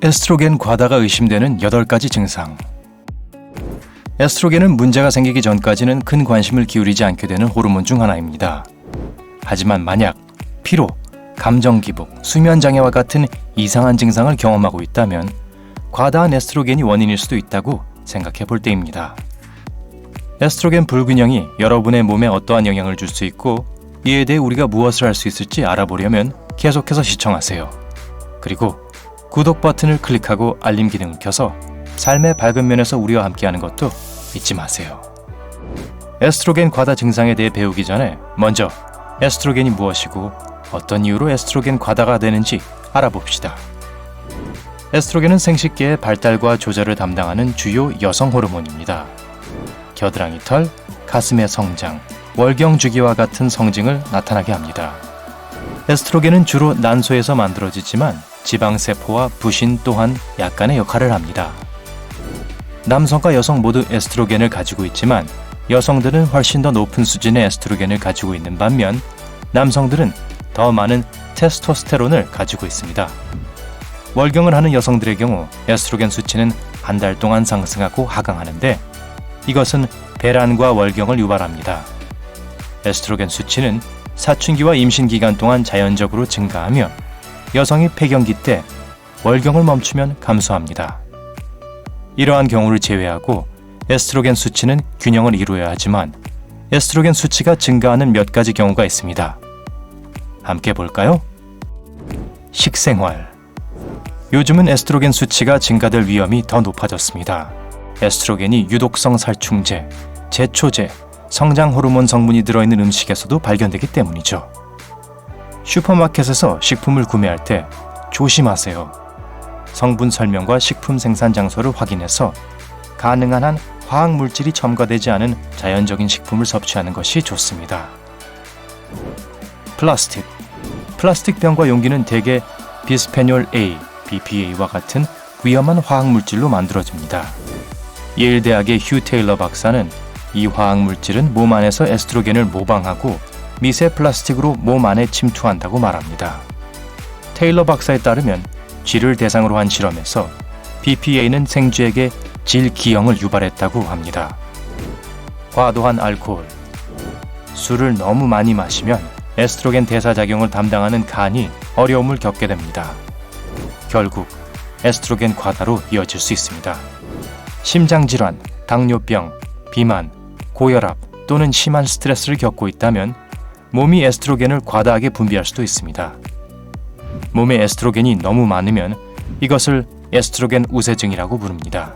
에스트로겐 과다가 의심되는 8가지 증상. 에스트로겐은 문제가 생기기 전까지는 큰 관심을 기울이지 않게 되는 호르몬 중 하나입니다. 하지만 만약 피로, 감정 기복, 수면 장애와 같은 이상한 증상을 경험하고 있다면 과다한 에스트로겐이 원인일 수도 있다고 생각해 볼 때입니다. 에스트로겐 불균형이 여러분의 몸에 어떠한 영향을 줄 수 있고 이에 대해 우리가 무엇을 할 수 있을지 알아보려면 계속해서 시청하세요. 그리고 구독 버튼을 클릭하고 알림 기능을 켜서 삶의 밝은 면에서 우리와 함께하는 것도 잊지 마세요. 에스트로겐 과다 증상에 대해 배우기 전에 먼저 에스트로겐이 무엇이고 어떤 이유로 에스트로겐 과다가 되는지 알아봅시다. 에스트로겐은 생식기의 발달과 조절을 담당하는 주요 여성 호르몬입니다. 겨드랑이 털, 가슴의 성장, 월경 주기와 같은 성징을 나타나게 합니다. 에스트로겐은 주로 난소에서 만들어지지만 지방세포와 부신 또한 약간의 역할을 합니다. 남성과 여성 모두 에스트로겐을 가지고 있지만 여성들은 훨씬 더 높은 수준의 에스트로겐을 가지고 있는 반면 남성들은 더 많은 테스토스테론을 가지고 있습니다. 월경을 하는 여성들의 경우 에스트로겐 수치는 한 달 동안 상승하고 하강하는데 이것은 배란과 월경을 유발합니다. 에스트로겐 수치는 사춘기와 임신 기간 동안 자연적으로 증가하며 여성이 폐경기 때 월경을 멈추면 감소합니다. 이러한 경우를 제외하고 에스트로겐 수치는 균형을 이루어야 하지만 에스트로겐 수치가 증가하는 몇 가지 경우가 있습니다. 함께 볼까요? 식생활. 요즘은 에스트로겐 수치가 증가될 위험이 더 높아졌습니다. 에스트로겐이 유독성 살충제, 제초제, 성장 호르몬 성분이 들어있는 음식에서도 발견되기 때문이죠. 슈퍼마켓에서 식품을 구매할 때 조심하세요. 성분 설명과 식품 생산 장소를 확인해서 가능한 한 화학 물질이 첨가되지 않은 자연적인 식품을 섭취하는 것이 좋습니다. 플라스틱. 플라스틱 병과 용기는 대개 비스페놀 A, BPA와 같은 위험한 화학 물질로 만들어집니다. 예일 대학의 휴 테일러 박사는 이 화학 물질은 몸 안에서 에스트로겐을 모방하고 미세 플라스틱으로 몸 안에 침투한다고 말합니다. 테일러 박사에 따르면 쥐를 대상으로 한 실험에서 BPA는 생쥐에게 질기형을 유발했다고 합니다. 과도한 알코올. 술을 너무 많이 마시면 에스트로겐 대사작용을 담당하는 간이 어려움을 겪게 됩니다. 결국 에스트로겐 과다로 이어질 수 있습니다. 심장질환, 당뇨병, 비만, 고혈압 또는 심한 스트레스를 겪고 있다면 몸이 에스트로겐을 과다하게 분비할 수도 있습니다. 몸에 에스트로겐이 너무 많으면 이것을 에스트로겐 우세증이라고 부릅니다.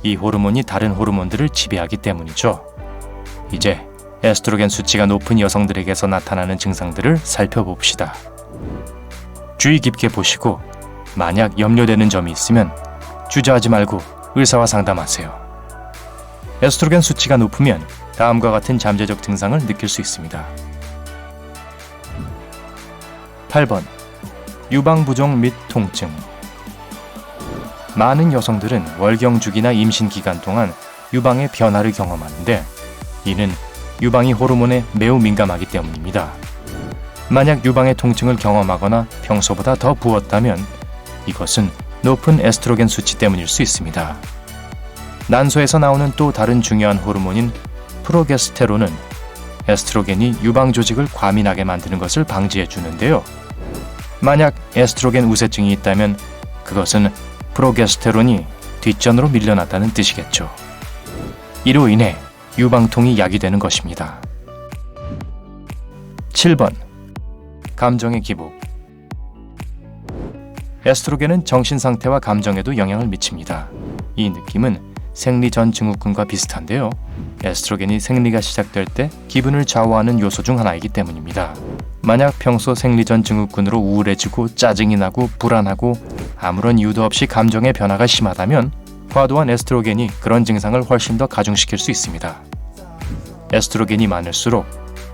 이 호르몬이 다른 호르몬들을 지배하기 때문이죠. 이제 에스트로겐 수치가 높은 여성들에게서 나타나는 증상들을 살펴봅시다. 주의 깊게 보시고 만약 염려되는 점이 있으면 주저하지 말고 의사와 상담하세요. 에스트로겐 수치가 높으면 다음과 같은 잠재적 증상을 느낄 수 있습니다. 8번. 유방부종 및 통증. 많은 여성들은 월경 주기나 임신 기간 동안 유방의 변화를 경험하는데 이는 유방이 호르몬에 매우 민감하기 때문입니다. 만약 유방의 통증을 경험하거나 평소보다 더 부었다면 이것은 높은 에스트로겐 수치 때문일 수 있습니다. 난소에서 나오는 또 다른 중요한 호르몬인 프로게스테론은 에스트로겐이 유방 조직을 과민하게 만드는 것을 방지해 주는데요. 만약 에스트로겐 우세증이 있다면 그것은 프로게스테론이 뒷전으로 밀려났다는 뜻이겠죠. 이로 인해 유방통이 야기되는 것입니다. 7번. 감정의 기복. 에스트로겐은 정신 상태와 감정에도 영향을 미칩니다. 이 느낌은 생리 전 증후군과 비슷한데요. 에스트로겐이 생리가 시작될 때 기분을 좌우하는 요소 중 하나이기 때문입니다. 만약 평소 생리 전 증후군으로 우울해지고 짜증이 나고 불안하고 아무런 이유도 없이 감정의 변화가 심하다면 과도한 에스트로겐이 그런 증상을 훨씬 더 가중시킬 수 있습니다. 에스트로겐이 많을수록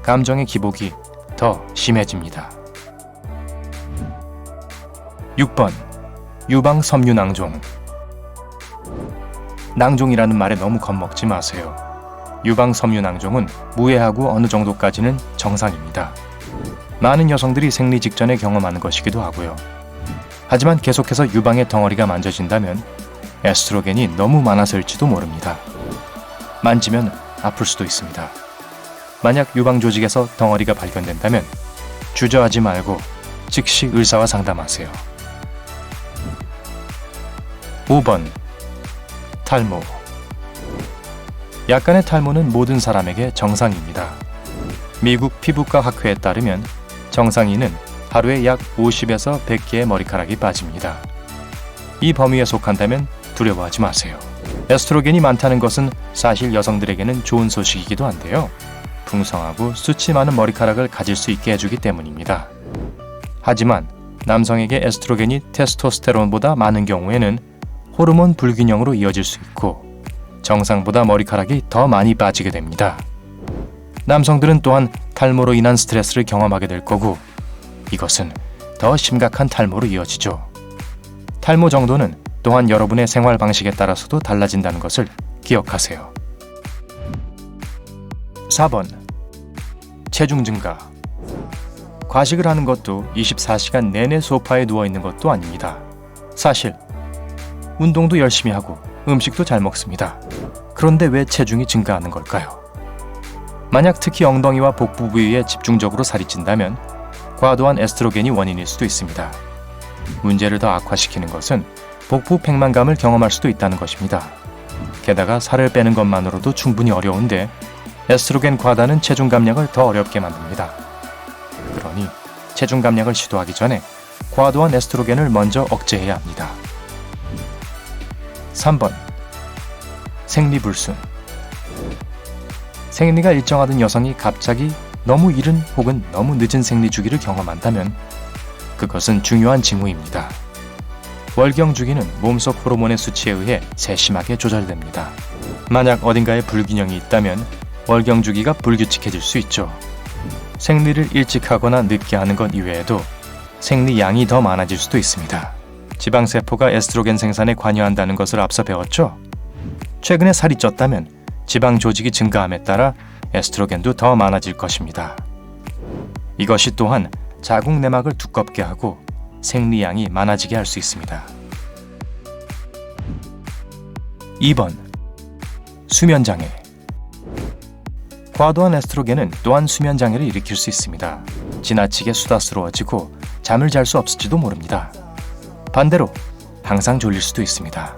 감정의 기복이 더 심해집니다. 6번. 유방 섬유 낭종. 낭종이라는 말에 너무 겁먹지 마세요. 유방 섬유 낭종은 무해하고 어느 정도까지는 정상입니다. 많은 여성들이 생리 직전에 경험하는 것이기도 하고요. 하지만 계속해서 유방의 덩어리가 만져진다면 에스트로겐이 너무 많아서일지도 모릅니다. 만지면 아플 수도 있습니다. 만약 유방 조직에서 덩어리가 발견된다면 주저하지 말고 즉시 의사와 상담하세요. 5번. 탈모. 약간의 탈모는 모든 사람에게 정상입니다. 미국 피부과 학회에 따르면 정상인은 하루에 약 50에서 100개의 머리카락이 빠집니다. 이 범위에 속한다면 두려워하지 마세요. 에스트로겐이 많다는 것은 사실 여성들에게는 좋은 소식이기도 한데요. 풍성하고 수치 많은 머리카락을 가질 수 있게 해주기 때문입니다. 하지만 남성에게 에스트로겐이 테스토스테론보다 많은 경우에는 호르몬 불균형으로 이어질 수 있고 정상보다 머리카락이 더 많이 빠지게 됩니다. 남성들은 또한 탈모로 인한 스트레스를 경험하게 될 거고 이것은 더 심각한 탈모로 이어지죠. 탈모 정도는 또한 여러분의 생활 방식에 따라서도 달라진다는 것을 기억하세요. 4번. 체중 증가. 과식을 하는 것도 24시간 내내 소파에 누워있는 것도 아닙니다. 사실 운동도 열심히 하고 음식도 잘 먹습니다. 그런데 왜 체중이 증가하는 걸까요? 만약 특히 엉덩이와 복부 부위에 집중적으로 살이 찐다면 과도한 에스트로겐이 원인일 수도 있습니다. 문제를 더 악화시키는 것은 복부 팽만감을 경험할 수도 있다는 것입니다. 게다가 살을 빼는 것만으로도 충분히 어려운데 에스트로겐 과다는 체중 감량을 더 어렵게 만듭니다. 그러니 체중 감량을 시도하기 전에 과도한 에스트로겐을 먼저 억제해야 합니다. 3번. 생리불순. 생리가 일정하던 여성이 갑자기 너무 이른 혹은 너무 늦은 생리 주기를 경험한다면 그것은 중요한 징후입니다. 월경 주기는 몸속 호르몬의 수치에 의해 세심하게 조절됩니다. 만약 어딘가에 불균형이 있다면 월경 주기가 불규칙해질 수 있죠. 생리를 일찍 하거나 늦게 하는 것 이외에도 생리 양이 더 많아질 수도 있습니다. 지방세포가 에스트로겐 생산에 관여한다는 것을 앞서 배웠죠? 최근에 살이 쪘다면 지방 조직이 증가함에 따라 에스트로겐도 더 많아질 것입니다. 이것이 또한 자궁 내막을 두껍게 하고 생리양이 많아지게 할 수 있습니다. 2번. 수면장애. 과도한 에스트로겐은 또한 수면장애를 일으킬 수 있습니다. 지나치게 수다스러워지고 잠을 잘 수 없을지도 모릅니다. 반대로 항상 졸릴 수도 있습니다.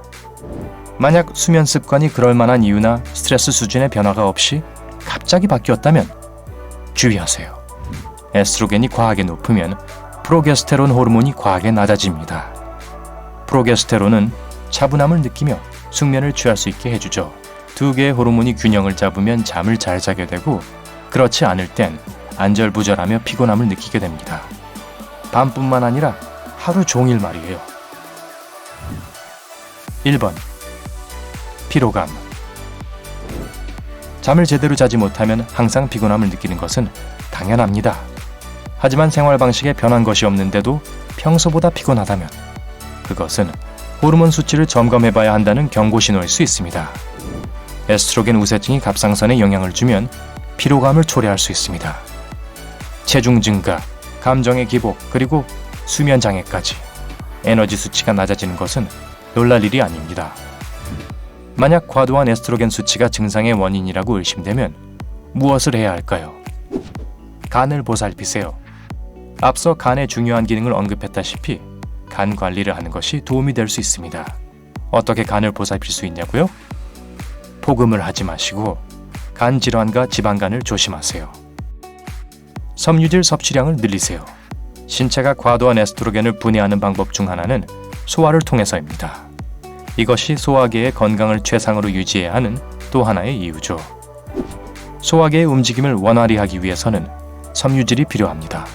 만약 수면 습관이 그럴 만한 이유나 스트레스 수준의 변화가 없이 갑자기 바뀌었다면 주의하세요. 에스트로겐이 과하게 높으면 프로게스테론 호르몬이 과하게 낮아집니다. 프로게스테론은 차분함을 느끼며 숙면을 취할 수 있게 해주죠. 두 개의 호르몬이 균형을 잡으면 잠을 잘 자게 되고 그렇지 않을 땐 안절부절하며 피곤함을 느끼게 됩니다. 밤뿐만 아니라 하루 종일 말이에요. 1번. 피로감. 잠을 제대로 자지 못하면 항상 피곤함을 느끼는 것은 당연합니다. 하지만 생활 방식에 변한 것이 없는데도 평소보다 피곤하다면 그것은 호르몬 수치를 점검해봐야 한다는 경고 신호일 수 있습니다. 에스트로겐 우세증이 갑상선에 영향을 주면 피로감을 초래할 수 있습니다. 체중 증가, 감정의 기복, 그리고 수면 장애까지 에너지 수치가 낮아지는 것은 놀랄 일이 아닙니다. 만약 과도한 에스트로겐 수치가 증상의 원인이라고 의심되면 무엇을 해야 할까요? 간을 보살피세요. 앞서 간의 중요한 기능을 언급했다시피 간 관리를 하는 것이 도움이 될 수 있습니다. 어떻게 간을 보살필 수 있냐고요? 폭음을 하지 마시고 간 질환과 지방간을 조심하세요. 섬유질 섭취량을 늘리세요. 신체가 과도한 에스트로겐을 분해하는 방법 중 하나는 소화를 통해서입니다. 이것이 소화계의 건강을 최상으로 유지해야 하는 또 하나의 이유죠. 소화계의 움직임을 원활히 하기 위해서는 섬유질이 필요합니다.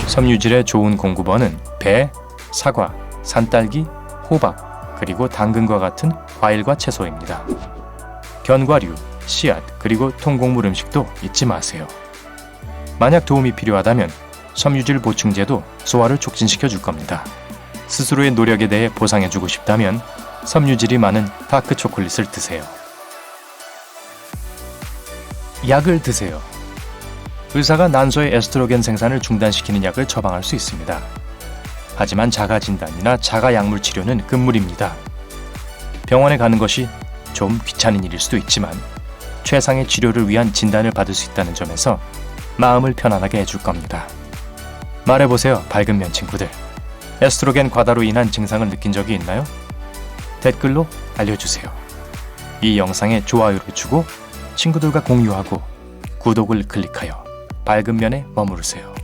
섬유질의 좋은 공급원은 배, 사과, 산딸기, 호박, 그리고 당근과 같은 과일과 채소입니다. 견과류, 씨앗, 그리고 통곡물 음식도 잊지 마세요. 만약 도움이 필요하다면 섬유질 보충제도 소화를 촉진시켜 줄 겁니다. 스스로의 노력에 대해 보상해주고 싶다면 섬유질이 많은 다크 초콜릿을 드세요. 약을 드세요. 의사가 난소의 에스트로겐 생산을 중단시키는 약을 처방할 수 있습니다. 하지만 자가 진단이나 자가 약물 치료는 금물입니다. 병원에 가는 것이 좀 귀찮은 일일 수도 있지만 최상의 치료를 위한 진단을 받을 수 있다는 점에서 마음을 편안하게 해줄 겁니다. 말해보세요, 밝은 면 친구들. 에스트로겐 과다로 인한 증상을 느낀 적이 있나요? 댓글로 알려주세요. 이 영상에 좋아요를 주고 친구들과 공유하고 구독을 클릭하여 밝은 면에 머무르세요.